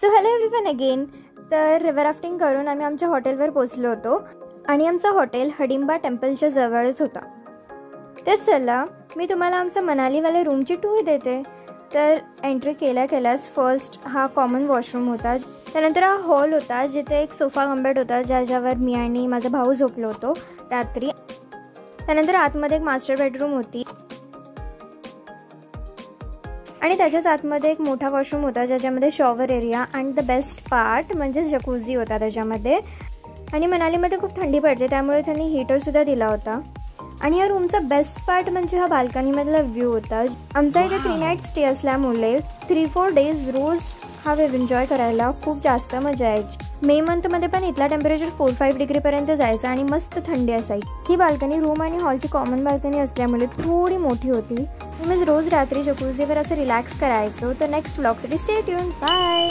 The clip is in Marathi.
So hello everyone again. तर रिव्हर राफ्टिंग करून आम्ही आमच्या हॉटेलवर पोचलो होतो आणि आमचं हॉटेल हडिंबा टेम्पलच्या जवळच होता. तर चला मी तुम्हाला आमचा मनालीवाल्या रूमची टूर देते. तर एंट्री केल्यास फर्स्ट हा कॉमन वॉशरूम होता. त्यानंतर हा हॉल होता जिथे एक सोफा कम बेड होता ज्याच्यावर मी आणि माझा भाऊ झोपलो होतो रात्री. त्यानंतर आतमध्ये एक मास्टर बेडरूम होती आणि त्याच्याच आतमध्ये एक मोठा वॉशरूम होता ज्याच्यामध्ये शॉवर एरिया आणि द बेस्ट पार्ट म्हणजे जकूझी होता त्याच्यामध्ये. आणि मनालीमध्ये खूप थंडी पडते त्यामुळे त्यांनी हीटरसुद्धा दिला होता. आणि या रूमचा बेस्ट पार्ट म्हणजे हा बाल्कनीमधला व्ह्यू होता. आमचा इथे 3 नाईट स्टे असल्यामुळे 3-4 डेज रोज हा वेव एन्जॉय करायला खूप जास्त मजा यायची. मे मंथमध्ये पण इथला टेम्परेचर 4-5 डिग्रीपर्यंत जायचा आणि मस्त थंडी असायची. ही बाल्कनी रूम आणि हॉलची कॉमन बाल्कनी असल्यामुळे थोडी मोठी होती. मी रोज रात्री जकूझीवर असं रिलॅक्स करायचो. तर नेक्स्ट व्लॉगसाठी स्टे ट्यून. बाय.